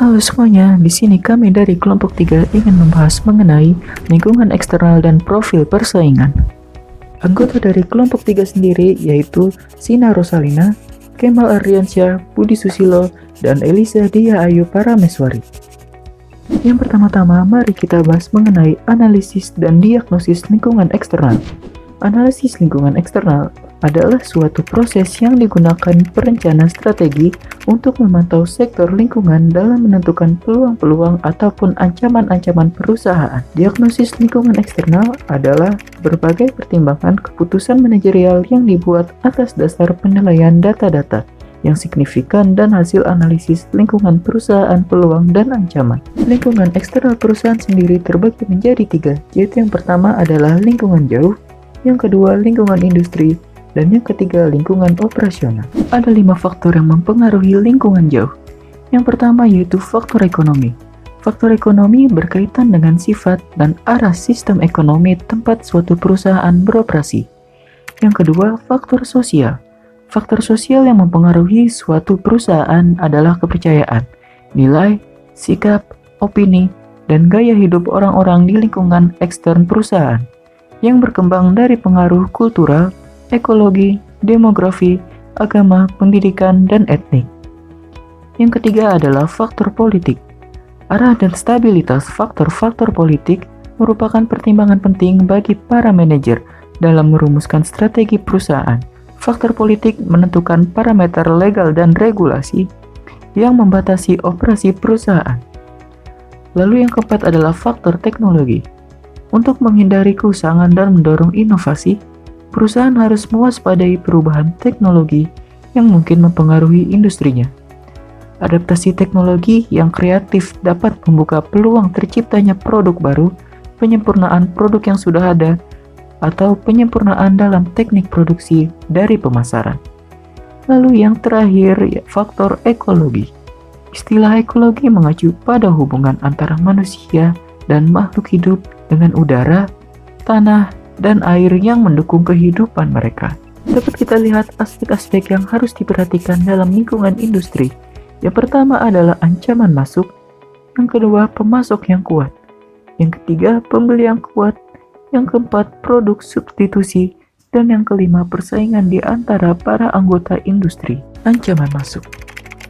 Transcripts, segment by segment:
Halo semuanya, di sini kami dari kelompok 3 ingin membahas mengenai lingkungan eksternal dan profil persaingan. Anggota dari kelompok 3 sendiri yaitu Sina Rosalina, Kemal Ardiansyah, Budi Susilo, dan Elisa Dia Ayu Parameswari. Yang pertama-tama, mari kita bahas mengenai analisis dan diagnosis lingkungan eksternal. Analisis lingkungan eksternal adalah suatu proses yang digunakan perencana strategi untuk memantau sektor lingkungan dalam menentukan peluang-peluang ataupun ancaman-ancaman perusahaan. Diagnosis lingkungan eksternal adalah berbagai pertimbangan keputusan manajerial yang dibuat atas dasar penilaian data-data yang signifikan dan hasil analisis lingkungan perusahaan, peluang, dan ancaman. Lingkungan eksternal perusahaan sendiri terbagi menjadi 3, yaitu yang pertama adalah lingkungan jauh, yang kedua lingkungan industri, dan yang ketiga lingkungan operasional. Ada 5 faktor yang mempengaruhi lingkungan jauh. Yang pertama yaitu faktor ekonomi. Faktor ekonomi berkaitan dengan sifat dan arah sistem ekonomi tempat suatu perusahaan beroperasi. Yang kedua, faktor sosial. Faktor sosial yang mempengaruhi suatu perusahaan adalah kepercayaan, nilai, sikap, opini, dan gaya hidup orang-orang di lingkungan ekstern perusahaan yang berkembang dari pengaruh kultural, ekologi, demografi, agama, pendidikan, dan etnik. Yang ketiga adalah faktor politik. Arah dan stabilitas faktor-faktor politik merupakan pertimbangan penting bagi para manajer dalam merumuskan strategi perusahaan. Faktor politik menentukan parameter legal dan regulasi yang membatasi operasi perusahaan. Lalu yang keempat adalah faktor teknologi. Untuk menghindari kerusakan dan mendorong inovasi, perusahaan harus mewaspadai perubahan teknologi yang mungkin mempengaruhi industrinya. Adaptasi teknologi yang kreatif dapat membuka peluang terciptanya produk baru, penyempurnaan produk yang sudah ada, atau penyempurnaan dalam teknik produksi dari pemasaran. Lalu yang terakhir, faktor ekologi. Istilah ekologi mengacu pada hubungan antara manusia dan makhluk hidup dengan udara, tanah, dan air yang mendukung kehidupan mereka. Dapat kita lihat aspek-aspek yang harus diperhatikan dalam lingkungan industri. Yang pertama adalah ancaman masuk, yang kedua pemasok yang kuat, yang ketiga pembeli yang kuat, yang keempat produk substitusi, dan yang kelima persaingan di antara para anggota industri. Ancaman masuk.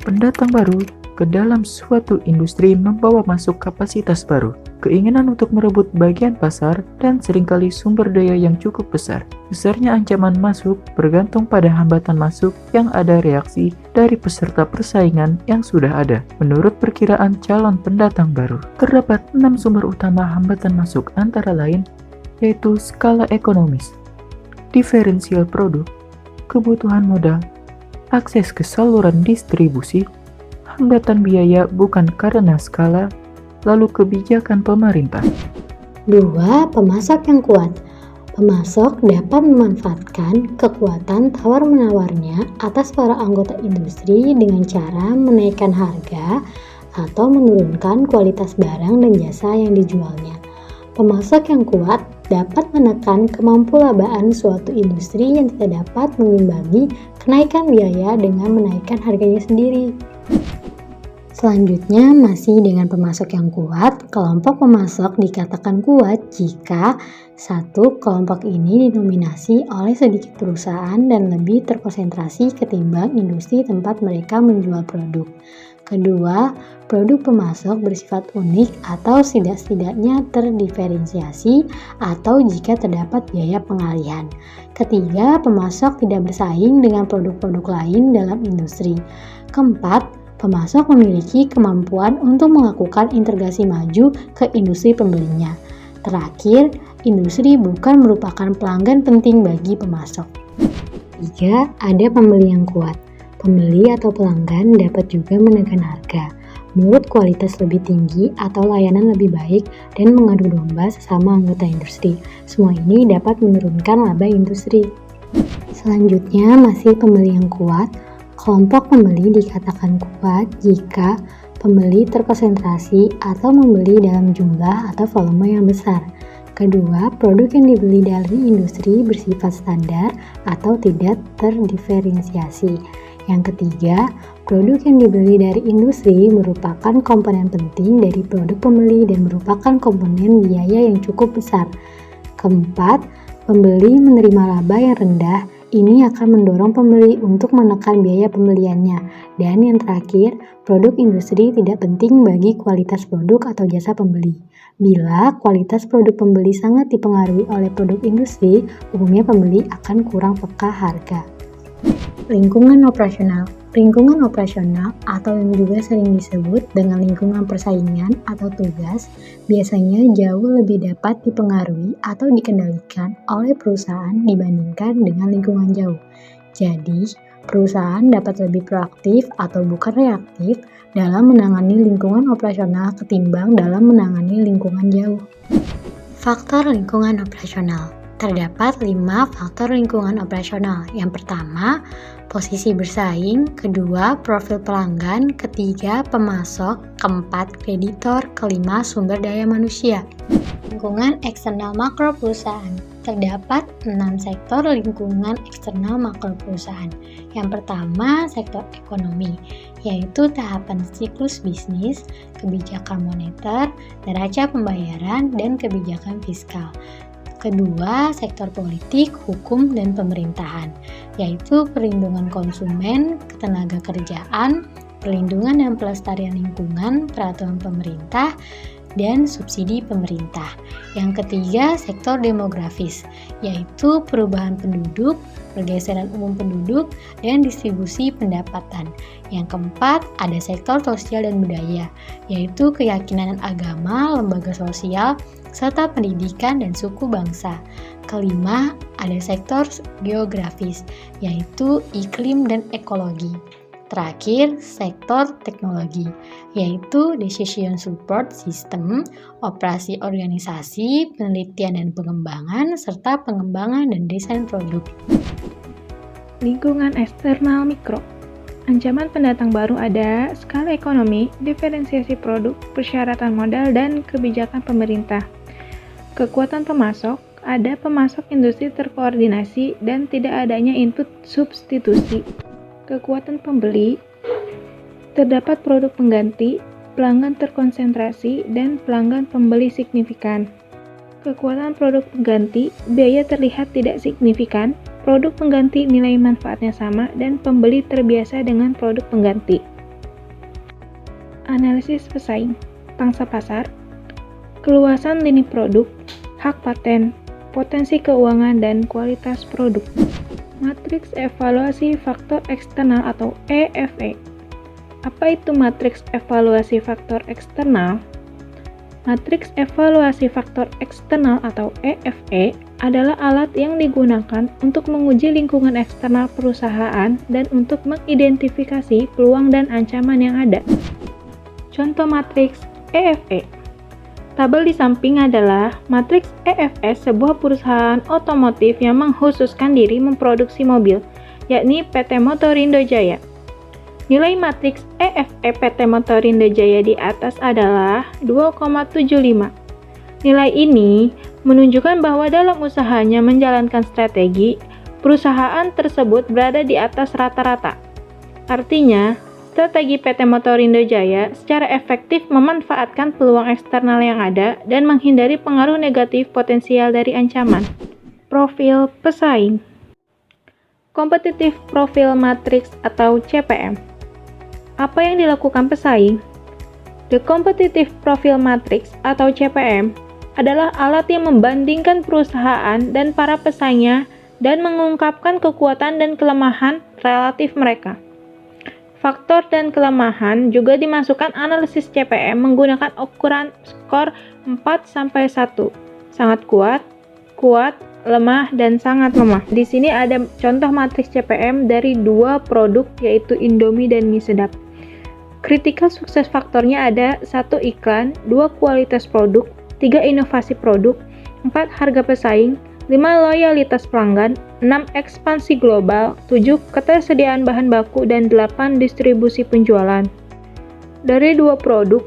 Pendatang baru ke dalam suatu industri membawa masuk kapasitas baru, keinginan untuk merebut bagian pasar, dan seringkali sumber daya yang cukup besar. Besarnya ancaman masuk bergantung pada hambatan masuk yang ada reaksi dari peserta persaingan yang sudah ada. Menurut perkiraan calon pendatang baru, terdapat 6 sumber utama hambatan masuk antara lain, yaitu skala ekonomis, diferensial produk, kebutuhan modal, akses ke saluran distribusi, hambatan biaya bukan karena skala, lalu kebijakan pemerintah. 2. Pemasok yang kuat. Pemasok dapat memanfaatkan kekuatan tawar-menawarnya atas para anggota industri dengan cara menaikkan harga atau menurunkan kualitas barang dan jasa yang dijualnya. Pemasok yang kuat dapat menekan kemampuan suatu industri yang tidak dapat mengimbangi kenaikan biaya dengan menaikkan harganya sendiri. Selanjutnya, masih dengan pemasok yang kuat, kelompok pemasok dikatakan kuat jika satu, kelompok ini didominasi oleh sedikit perusahaan dan lebih terkonsentrasi ketimbang industri tempat mereka menjual produk. Kedua, produk pemasok bersifat unik atau setidaknya terdiferensiasi atau jika terdapat biaya pengalihan. Ketiga, pemasok tidak bersaing dengan produk-produk lain dalam industri. Keempat, pemasok memiliki kemampuan untuk melakukan integrasi maju ke industri pembelinya. Terakhir, industri bukan merupakan pelanggan penting bagi pemasok. 3. Ada pembeli yang kuat. Pembeli atau pelanggan dapat juga menekan harga, menurut kualitas lebih tinggi atau layanan lebih baik dan mengadu domba sesama anggota industri. Semua ini dapat menurunkan laba industri. Selanjutnya, masih pembeli yang kuat. Kelompok pembeli dikatakan kuat jika pembeli terkonsentrasi atau membeli dalam jumlah atau volume yang besar. Kedua, produk yang dibeli dari industri bersifat standar atau tidak terdiferensiasi. Yang ketiga, Produk yang dibeli dari industri merupakan komponen penting dari produk pembeli dan merupakan komponen biaya yang cukup besar. Keempat, pembeli menerima laba yang rendah. Ini akan mendorong pembeli untuk menekan biaya pembeliannya. Dan yang terakhir, produk industri tidak penting bagi kualitas produk atau jasa pembeli. Bila kualitas produk pembeli sangat dipengaruhi oleh produk industri, umumnya pembeli akan kurang peka harga. Lingkungan operasional. Lingkungan operasional atau yang juga sering disebut dengan lingkungan persaingan atau tugas biasanya jauh lebih dapat dipengaruhi atau dikendalikan oleh perusahaan dibandingkan dengan lingkungan jauh. Jadi, perusahaan dapat lebih proaktif atau bukan reaktif dalam menangani lingkungan operasional ketimbang dalam menangani lingkungan jauh. Faktor lingkungan operasional. Terdapat 5 faktor lingkungan operasional. Yang pertama, posisi bersaing, kedua, profil pelanggan, ketiga, pemasok, keempat, kreditor, kelima, sumber daya manusia. Lingkungan eksternal makro perusahaan. Terdapat 6 sektor lingkungan eksternal makro perusahaan. Yang pertama, sektor ekonomi, yaitu tahapan siklus bisnis, kebijakan moneter, neraca pembayaran, dan kebijakan fiskal. Kedua, sektor politik, hukum, dan pemerintahan, yaitu perlindungan konsumen, ketenaga kerjaan, perlindungan dan pelestarian lingkungan, peraturan pemerintah, dan subsidi pemerintah. Yang ketiga, sektor demografis, yaitu perubahan penduduk, pergeseran umum penduduk, dan distribusi pendapatan. Yang keempat, ada sektor sosial dan budaya, yaitu keyakinan dan agama, lembaga sosial, serta pendidikan dan suku bangsa. Kelima, ada sektor geografis, yaitu iklim dan ekologi. Terakhir, sektor teknologi, yaitu decision support system, operasi organisasi, penelitian dan pengembangan, serta pengembangan dan desain produk. Lingkungan eksternal mikro. Ancaman pendatang baru ada skala ekonomi, diferensiasi produk, persyaratan modal, dan kebijakan pemerintah. Kekuatan pemasok, ada pemasok industri terkoordinasi dan tidak adanya input substitusi. Kekuatan pembeli, terdapat produk pengganti, pelanggan terkonsentrasi, dan pelanggan pembeli signifikan. Kekuatan produk pengganti, biaya terlihat tidak signifikan, produk pengganti nilai manfaatnya sama, dan pembeli terbiasa dengan produk pengganti. Analisis pesaing, pangsa pasar, keluasan lini produk, hak paten, potensi keuangan, dan kualitas produk. Matriks evaluasi faktor eksternal atau EFE. Apa itu matriks evaluasi faktor eksternal? Matriks evaluasi faktor eksternal atau EFE adalah alat yang digunakan untuk menguji lingkungan eksternal perusahaan dan untuk mengidentifikasi peluang dan ancaman yang ada. Contoh matriks EFE. Tabel di samping adalah matriks EFS sebuah perusahaan otomotif yang mengkhususkan diri memproduksi mobil, yakni PT Motorindo Jaya. Nilai matriks EFE PT Motorindo Jaya di atas adalah 2,75. Nilai ini menunjukkan bahwa dalam usahanya menjalankan strategi, perusahaan tersebut berada di atas rata-rata. Artinya, strategi PT Motorindo Jaya secara efektif memanfaatkan peluang eksternal yang ada dan menghindari pengaruh negatif potensial dari ancaman. Profil pesaing. Competitive Profile Matrix atau CPM. Apa yang dilakukan pesaing? The Competitive Profile Matrix atau CPM adalah alat yang membandingkan perusahaan dan para pesaingnya dan mengungkapkan kekuatan dan kelemahan relatif mereka. Faktor dan kelemahan juga dimasukkan analisis CPM menggunakan ukuran skor 4-1. Sangat kuat, kuat, lemah, dan sangat lemah. Di sini ada contoh matriks CPM dari 2 produk yaitu Indomie dan mie sedap. Kritikal sukses faktornya ada 1 iklan, 2 kualitas produk, 3 inovasi produk, 4 harga pesaing, 5 loyalitas pelanggan, 6 ekspansi global, 7 ketersediaan bahan baku, dan 8 distribusi penjualan. Dari 2 produk,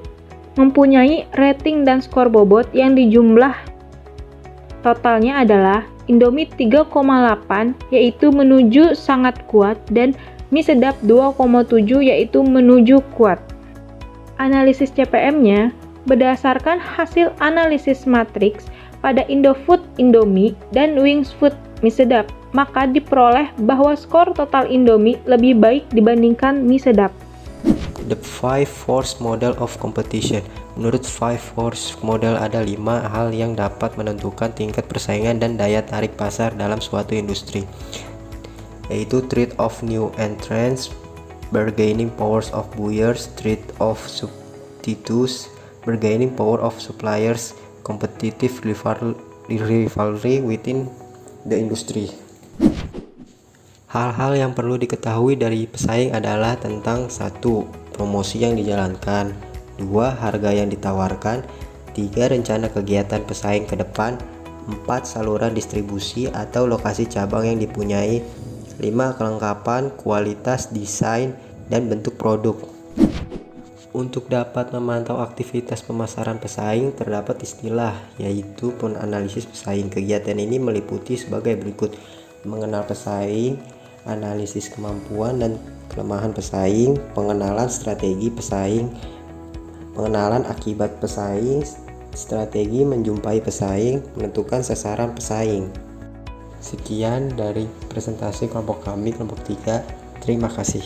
mempunyai rating dan skor bobot yang dijumlah totalnya adalah Indomie 3,8 yaitu menuju sangat kuat dan mie sedap 2,7 yaitu menuju kuat. Analisis CPM-nya berdasarkan hasil analisis matriks pada Indofood Indomie dan Wings Food mie sedap, maka diperoleh bahwa skor total Indomie lebih baik dibandingkan mie sedap. The Five Force Model of Competition. Menurut Five Force Model ada 5 hal yang dapat menentukan tingkat persaingan dan daya tarik pasar dalam suatu industri, yaitu threat of new entrants, bargaining powers of buyers, threat of substitutes, bargaining power of suppliers, competitive rivalry within the industry. Hal-hal yang perlu diketahui dari pesaing adalah tentang 1. Promosi yang dijalankan, 2. Harga yang ditawarkan, 3. Rencana kegiatan pesaing ke depan, 4. Saluran distribusi atau lokasi cabang yang dipunyai, 5. Kelengkapan, kualitas, desain, dan bentuk produk. Untuk dapat memantau aktivitas pemasaran pesaing, terdapat istilah, yaitu penganalisis pesaing. Kegiatan ini meliputi sebagai berikut: mengenal pesaing, analisis kemampuan dan kelemahan pesaing, pengenalan strategi pesaing, pengenalan akibat pesaing, strategi menjumpai pesaing, menentukan sasaran pesaing. Sekian dari presentasi kelompok kami, kelompok 3. Terima kasih.